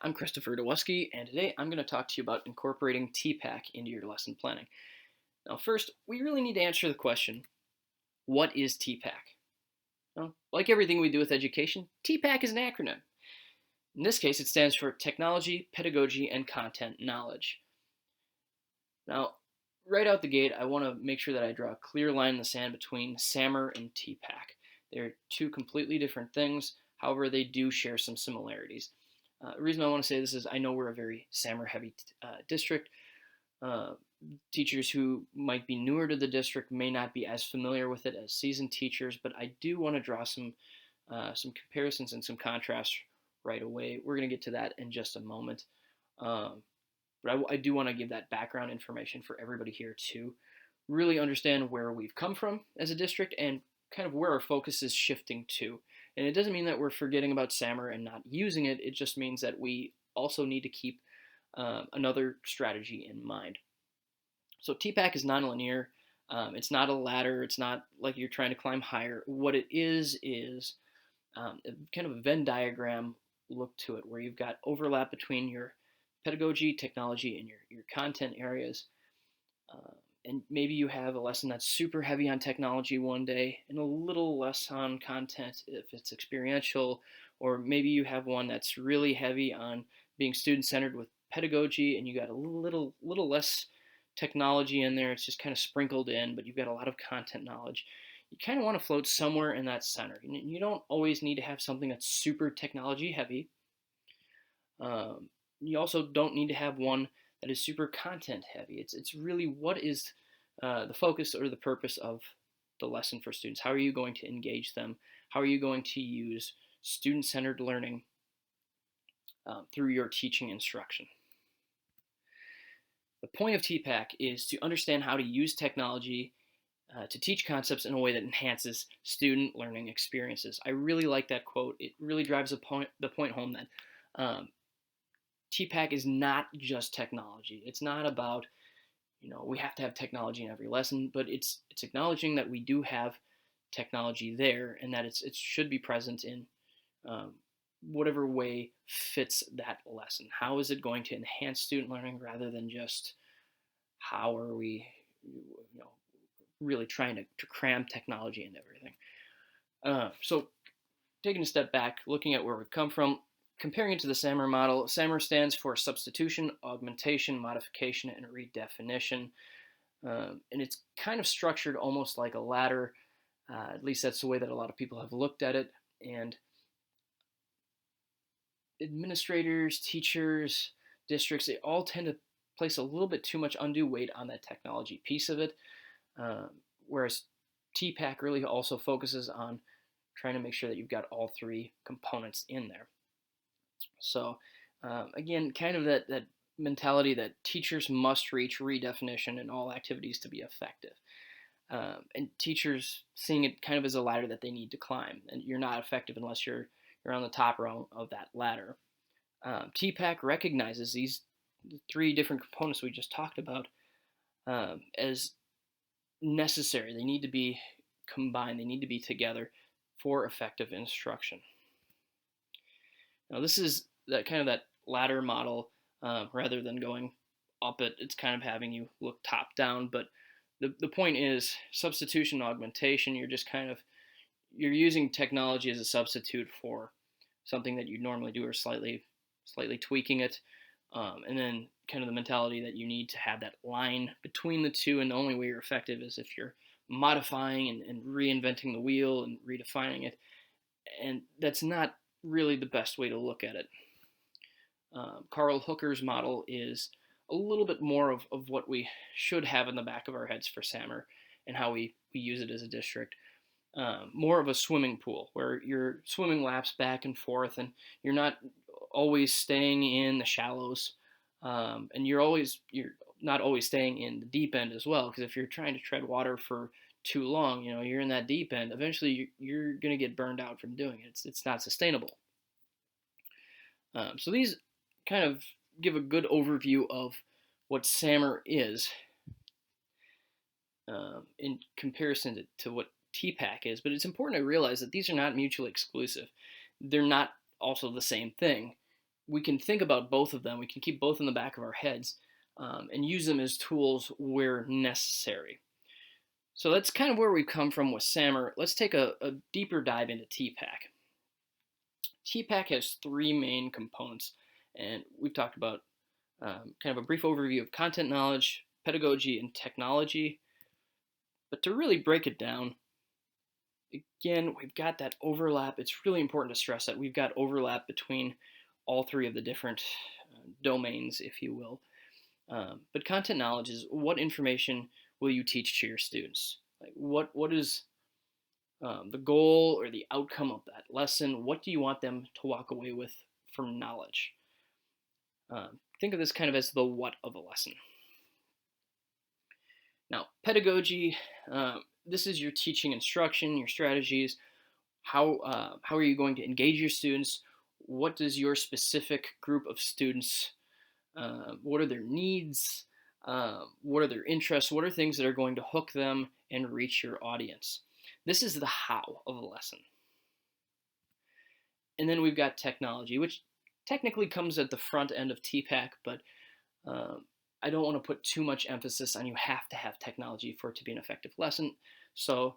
I'm Christopher Dewusky, and today I'm going to talk to you about incorporating TPACK into your lesson planning. Now, first, we really need to answer the question, what is TPACK? Well, like everything we do with education, TPACK is an acronym. In this case, it stands for Technology, Pedagogy, and Content Knowledge. Now, right out the gate, I want to make sure that I draw a clear line in the sand between SAMR and TPACK. They're two completely different things, however, they do share some similarities. The reason I want to say this is I know we're a very SAMR heavy district. Uh, Teachers who might be newer to the district may not be as familiar with it as seasoned teachers, but I do want to draw some comparisons and some contrasts right away. We're going to get to that in just a moment. But I do want to give that background information for everybody here to really understand where we've come from as a district and kind of where our focus is shifting to. And it doesn't mean that we're forgetting about SAMR and not using it. It just means that we also need to keep another strategy in mind. So TPACK is nonlinear. It's not a ladder. It's not like you're trying to climb higher. What it is kind of a Venn diagram look to it, where you've got overlap between your pedagogy, technology, and your content areas. And maybe you have a lesson that's super heavy on technology one day and a little less on content if it's experiential, or maybe you have one that's really heavy on being student-centered with pedagogy and you got a little less technology in there. It's just kind of sprinkled in, but you've got a lot of content knowledge. You kind of want to float somewhere in that center. You don't always need to have something that's super technology heavy. You also don't need to have one that is super content heavy. It's really what is the focus or the purpose of the lesson for students. How are you going to engage them? How are you going to use student-centered learning through your teaching instruction? The point of TPACK is to understand how to use technology to teach concepts in a way that enhances student learning experiences. I really like that quote. It really drives the point home that TPACK is not just technology. It's not about, we have to have technology in every lesson, but it's acknowledging that we do have technology there and that it should be present in whatever way fits that lesson. How is it going to enhance student learning rather than just how are we, really trying to cram technology into everything. So taking a step back, looking at where we've come from, comparing it to the SAMR model, SAMR stands for substitution, augmentation, modification, and redefinition. And it's kind of structured almost like a ladder. At least that's the way that a lot of people have looked at it. And administrators, teachers, districts, they all tend to place a little bit too much undue weight on that technology piece of it. Whereas TPACK really also focuses on trying to make sure that you've got all three components in there. So again, kind of that mentality that teachers must reach redefinition in all activities to be effective. And teachers seeing it kind of as a ladder that they need to climb. And you're not effective unless you're on the top rung of that ladder. TPACK recognizes these three different components we just talked about as necessary. They need to be combined. They need to be together for effective instruction. Now, this is that ladder model rather than going up it. It's kind of having you look top down. But the point is substitution, augmentation. You're using technology as a substitute for something that you normally do, or slightly tweaking it. And then kind of the mentality that you need to have that line between the two, and the only way you're effective is if you're modifying and reinventing the wheel and redefining it. And that's not really the best way to look at it. Carl Hooker's model is a little bit more of what we should have in the back of our heads for SAMR and how we use it as a district. More of a swimming pool where you're swimming laps back and forth and you're not always staying in the shallows, and you're not always staying in the deep end as well, because if you're trying to tread water for too long, you're in that deep end, eventually you're going to get burned out from doing it. It's not sustainable. So these kind of give a good overview of what SAMR is in comparison to what TPACK is, but it's important to realize that these are not mutually exclusive. They're not also the same thing, we can think about both of them. We can keep both in the back of our heads and use them as tools where necessary. So that's kind of where we've come from with SAMR. Let's take a deeper dive into TPACK. TPACK has three main components, and we've talked about kind of a brief overview of content knowledge, pedagogy, and technology. But to really break it down, again, we've got that overlap. It's really important to stress that we've got overlap between all three of the different domains, if you will. But content knowledge is what information will you teach to your students? Like what is the goal or the outcome of that lesson? What do you want them to walk away with from knowledge? Think of this kind of as the what of a lesson. Now, pedagogy, this is your teaching instruction, your strategies. How are you going to engage your students? What does your specific group of students, what are their needs? What are their interests? What are things that are going to hook them and reach your audience? This is the how of a lesson. And then we've got technology, which technically comes at the front end of TPACK, but I don't want to put too much emphasis on you have to have technology for it to be an effective lesson. So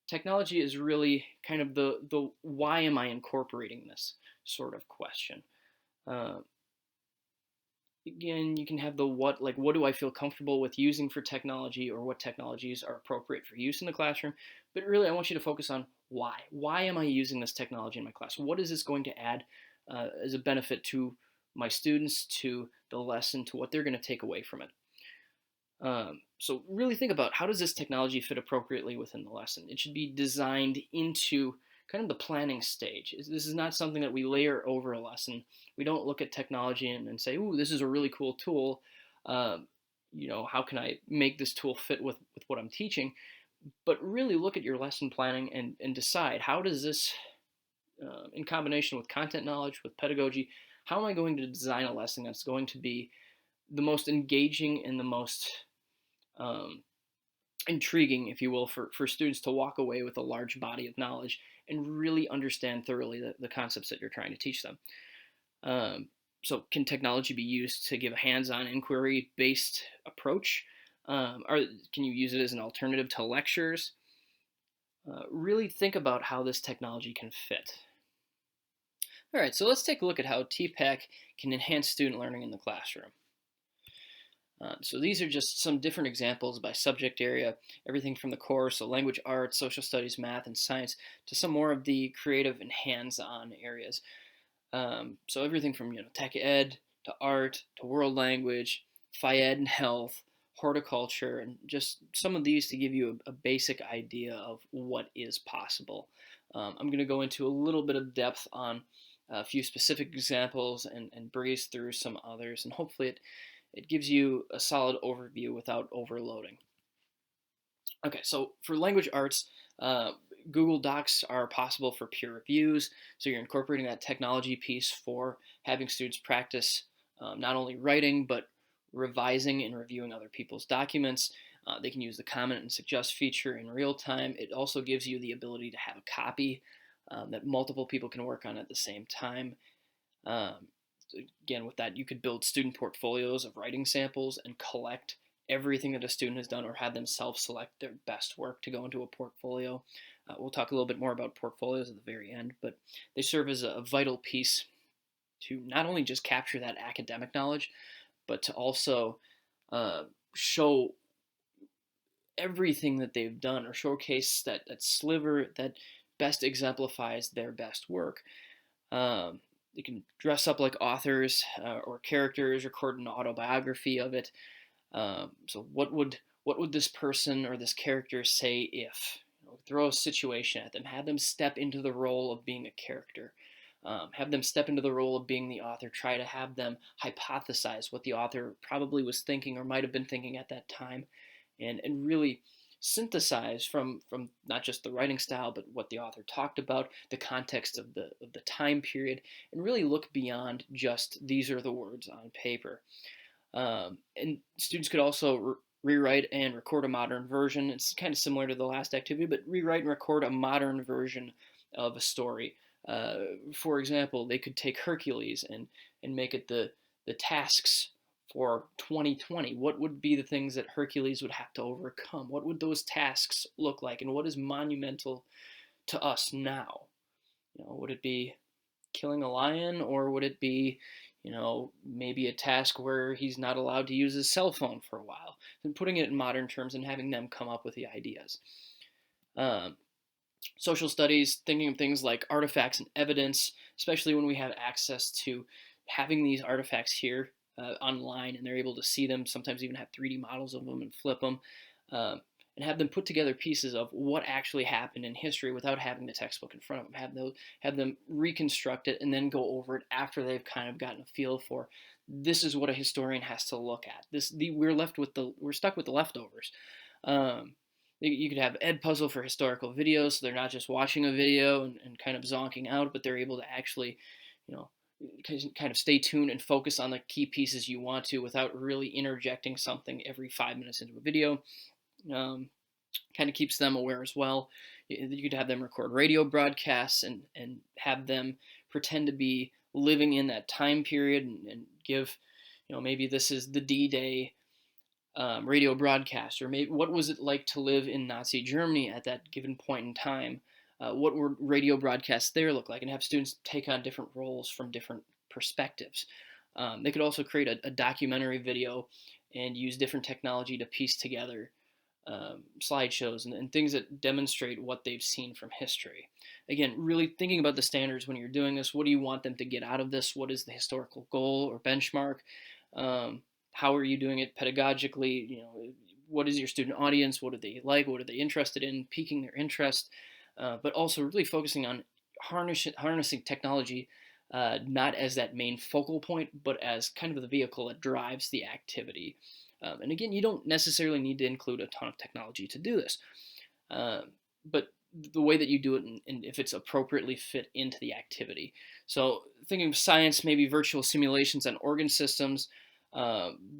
technology is really kind of the why am I incorporating this sort of question. Again, you can have the what, like what do I feel comfortable with using for technology, or what technologies are appropriate for use in the classroom. But really, I want you to focus on why. Why am I using this technology in my class? What is this going to add as a benefit to my students, to the lesson, to what they're going to take away from it? So really think about, how does this technology fit appropriately within the lesson? It should be designed into kind of the planning stage. This is not something that we layer over a lesson. We don't look at technology and say, ooh, this is a really cool tool. How can I make this tool fit with what I'm teaching? But really look at your lesson planning and decide, how does this, in combination with content knowledge, with pedagogy, how am I going to design a lesson that's going to be the most engaging and the most intriguing, if you will, for students to walk away with a large body of knowledge and really understand thoroughly the concepts that you're trying to teach them. So can technology be used to give a hands-on inquiry-based approach? Or can you use it as an alternative to lectures? Really think about how this technology can fit. All right, so let's take a look at how TPACK can enhance student learning in the classroom. So these are just some different examples by subject area, everything from the core, so language arts, social studies, math, and science, to some more of the creative and hands-on areas. So everything from tech ed to art to world language, phy ed and health, horticulture, and just some of these to give you a basic idea of what is possible. I'm going to go into a little bit of depth on a few specific examples and breeze through some others, and hopefully it gives you a solid overview without overloading. Okay, so for language arts, Google Docs are possible for peer reviews, so you're incorporating that technology piece for having students practice not only writing, but revising and reviewing other people's documents. They can use the comment and suggest feature in real time. It also gives you the ability to have a copy that multiple people can work on at the same time. Again, with that, you could build student portfolios of writing samples and collect everything that a student has done, or have them self-select their best work to go into a portfolio. We'll talk a little bit more about portfolios at the very end, but they serve as a vital piece to not only just capture that academic knowledge, but to also show everything that they've done, or showcase that sliver that best exemplifies their best work. They can dress up like authors or characters, record an autobiography of it. So what would this person or this character say if? Throw a situation at them, have them step into the role of being a character, have them step into the role of being the author, try to have them hypothesize what the author probably was thinking or might have been thinking at that time, and really synthesize from not just the writing style, but what the author talked about, the context of the time period, and really look beyond just these are the words on paper. And students could also rewrite and record a modern version. It's kind of similar to the last activity, but rewrite and record a modern version of a story. For example, they could take Hercules and make it the tasks for 2020. What would be the things that Hercules would have to overcome? What would those tasks look like, and what is monumental to us now? Would it be killing a lion, or would it be, maybe a task where he's not allowed to use his cell phone for a while? And putting it in modern terms and having them come up with the ideas. Social studies, thinking of things like artifacts and evidence, especially when we have access to having these artifacts here online, and they're able to see them, sometimes even have 3D models of them and flip them, and have them put together pieces of what actually happened in history without having the textbook in front of them. Have them reconstruct it and then go over it after they've kind of gotten a feel for, this is what a historian has to look at. We're stuck with the leftovers. You could have Edpuzzle for historical videos, so they're not just watching a video and kind of zonking out, but they're able to actually, kind of stay tuned and focus on the key pieces you want to without really interjecting something every 5 minutes into a video. Kind of keeps them aware as well. You could have them record radio broadcasts and have them pretend to be living in that time period and give, maybe this is the D-Day radio broadcast, or maybe what was it like to live in Nazi Germany at that given point in time? What would radio broadcasts there look like? And have students take on different roles from different perspectives. They could also create a documentary video and use different technology to piece together slideshows and things that demonstrate what they've seen from history. Again, really thinking about the standards when you're doing this. What do you want them to get out of this? What is the historical goal or benchmark? How are you doing it pedagogically? What is your student audience? What do they like? What are they interested in? Piquing their interest, but also really focusing on harnessing technology, not as that main focal point, but as kind of the vehicle that drives the activity. And again, you don't necessarily need to include a ton of technology to do this, but the way that you do it and if it's appropriately fit into the activity. So thinking of science, maybe virtual simulations on organ systems,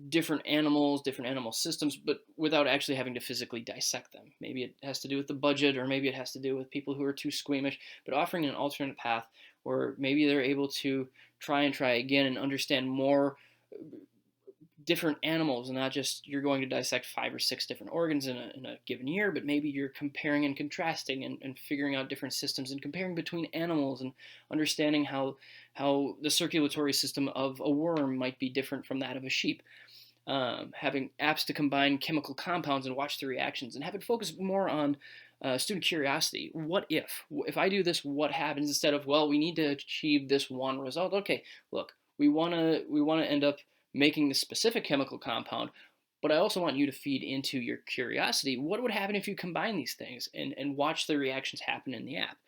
different animal systems, but without actually having to physically dissect them. Maybe it has to do with the budget, or maybe it has to do with people who are too squeamish, but offering an alternate path where maybe they're able to try again and understand more different animals, and not just you're going to dissect 5 or 6 different organs in a given year, but maybe you're comparing and contrasting and figuring out different systems and comparing between animals and understanding how the circulatory system of a worm might be different from that of a sheep. Having apps to combine chemical compounds and watch the reactions, and have it focus more on student curiosity. What if I do this, what happens, instead of, well, we need to achieve this one result. Okay, look, we want to end up making the specific chemical compound, but I also want you to feed into your curiosity. What would happen if you combine these things and watch the reactions happen in the app?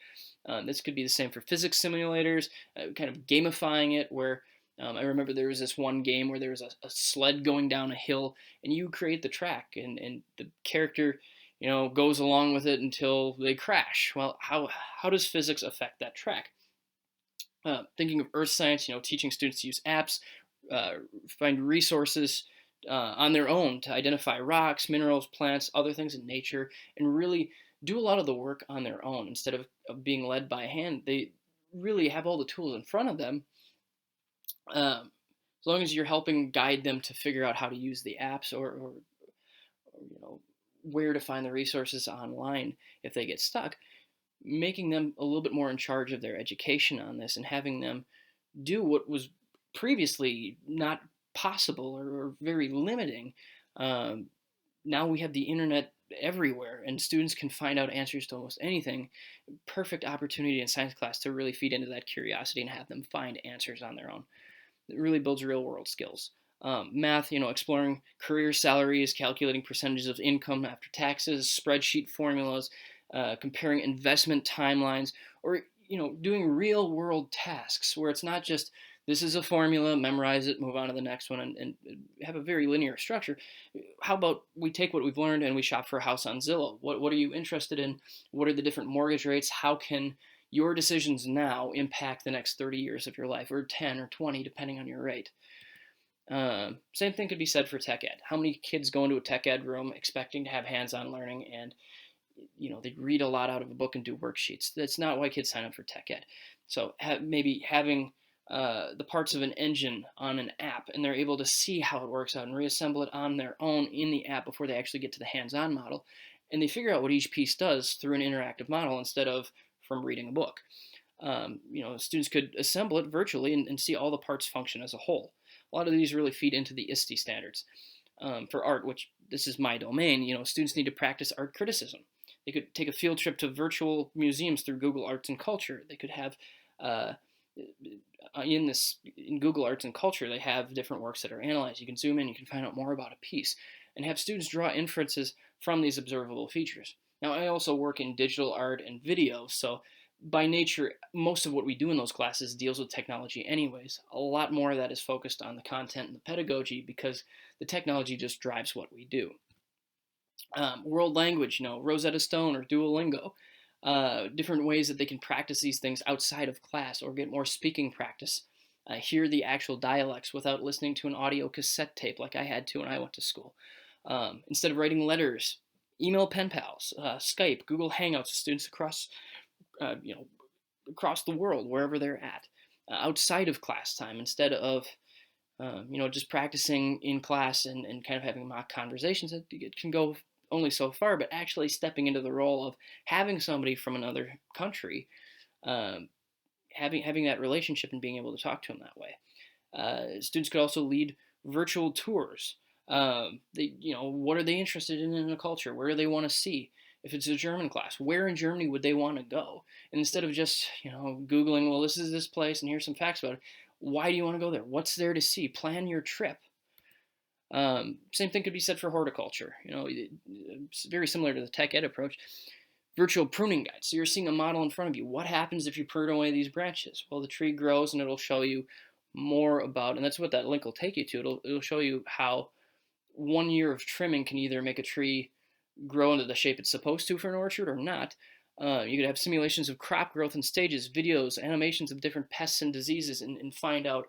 This could be the same for physics simulators, kind of gamifying it, where I remember there was this one game where there was a sled going down a hill, and you create the track, and the character goes along with it until they crash. Well, how does physics affect that track? Thinking of earth science, teaching students to use apps, find resources on their own to identify rocks, minerals, plants, other things in nature, and really do a lot of the work on their own instead of being led by hand. They really have all the tools in front of them. As long as you're helping guide them to figure out how to use the apps, or where to find the resources online if they get stuck, making them a little bit more in charge of their education on this, and having them do what was previously not possible or very limiting. Now we have the internet everywhere, and students can find out answers to almost anything. Perfect opportunity in science class to really feed into that curiosity and have them find answers on their own. It really builds real world skills. Math, exploring career salaries, calculating percentages of income after taxes, spreadsheet formulas, comparing investment timelines, or doing real world tasks where it's not just, this is a formula, memorize it, move on to the next one, and have a very linear structure. How about we take what we've learned and we shop for a house on Zillow? What are you interested in? What are the different mortgage rates? How can your decisions now impact the next 30 years of your life, or 10 or 20, depending on your rate? Same thing could be said for tech ed. How many kids go into a tech ed room expecting to have hands-on learning, and they read a lot out of a book and do worksheets? That's not why kids sign up for tech ed. So maybe having the parts of an engine on an app, and they're able to see how it works out and reassemble it on their own in the app before they actually get to the hands-on model. And they figure out what each piece does through an interactive model instead of from reading a book. Students could assemble it virtually and see all the parts function as a whole. A lot of these really feed into the ISTE standards. For art, which this is my domain, students need to practice art criticism. They could take a field trip to virtual museums through Google Arts and Culture. They could have in Google Arts and Culture, they have different works that are analyzed. You can zoom in, you can find out more about a piece, and have students draw inferences from these observable features. Now, I also work in digital art and video, so by nature, most of what we do in those classes deals with technology anyways. A lot more of that is focused on the content and the pedagogy because the technology just drives what we do. World language, Rosetta Stone or Duolingo, different ways that they can practice these things outside of class or get more speaking practice. Hear the actual dialects without listening to an audio cassette tape like I had to when I went to school. Instead of writing letters, email pen pals, Skype, Google Hangouts with students across across the world, wherever they're at, outside of class time, instead of just practicing in class and kind of having mock conversations. It can go only so far, but actually stepping into the role of having somebody from another country, having that relationship and being able to talk to them that way. Students could also lead virtual tours. What are they interested in a culture? Where do they want to see? If it's a German class, where in Germany would they want to go? And instead of just, Googling, well, this is this place and here's some facts about it, why do you want to go there? What's there to see? Plan your trip. Same thing could be said for horticulture. It's very similar to the tech ed approach. Virtual pruning guides. So you're seeing a model in front of you. What happens if you prune away these branches? Well, the tree grows and it'll show you more about, and that's what that link will take you to. It'll show you how 1 year of trimming can either make a tree grow into the shape it's supposed to for an orchard or not. You could have simulations of crop growth in stages, videos, animations of different pests and diseases, and find out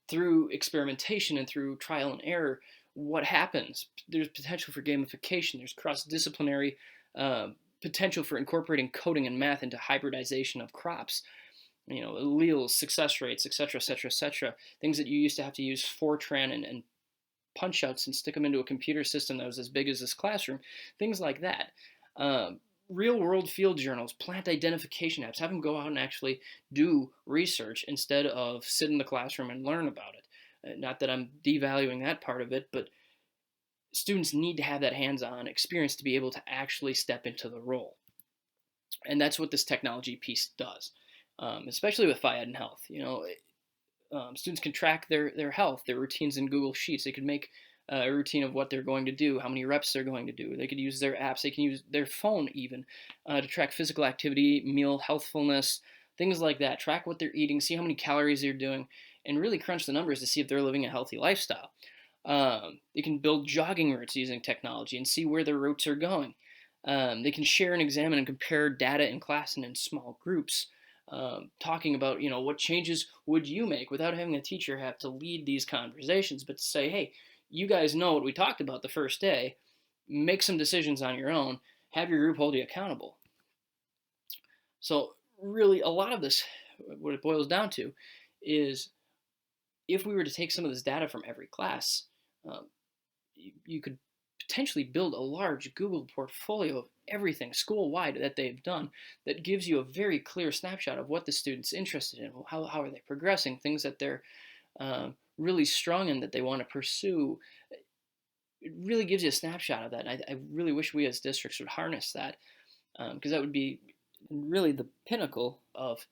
through experimentation and through trial and error what happens. There's potential for gamification. There's cross-disciplinary potential for incorporating coding and math into hybridization of crops. Alleles, success rates, etc., etc., etc. Things that you used to have to use Fortran and punch outs and stick them into a computer system that was as big as this classroom, things like that. Real world field journals, plant identification apps, have them go out and actually do research instead of sit in the classroom and learn about it. Not that I'm devaluing that part of it, but students need to have that hands-on experience to be able to actually step into the role. And that's what this technology piece does, especially with Phy Ed and health. Students can track their health, their routines in Google Sheets. They could make a routine of what they're going to do, how many reps they're going to do. They could use their apps. They can use their phone even to track physical activity, meal healthfulness, things like that. Track what they're eating, see how many calories they're doing, and really crunch the numbers to see if they're living a healthy lifestyle. They can build jogging routes using technology and see where their routes are going. They can share and examine and compare data in class and in small groups. Talking about, what changes would you make without having a teacher have to lead these conversations, but to say, hey, you guys know what we talked about the first day, make some decisions on your own, have your group hold you accountable. So really, a lot of this, what it boils down to is if we were to take some of this data from every class, you could potentially build a large Google portfolio of everything school-wide that they've done that gives you a very clear snapshot of what the student's interested in, how are they progressing, things that they're really strong in that they want to pursue. It really gives you a snapshot of that. And I really wish we as districts would harness that because that would be really the pinnacle of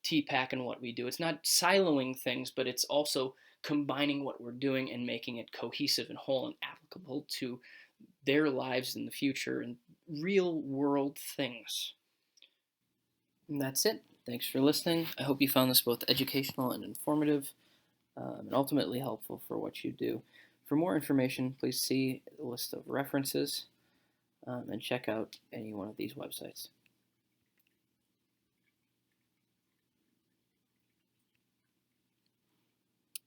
TPACK and what we do. It's not siloing things, but it's also combining what we're doing and making it cohesive and whole and applicable to their lives in the future and real world things. And that's it. Thanks for listening. I hope you found this both educational and informative and ultimately helpful for what you do. For more information, please see the list of references and check out any one of these websites.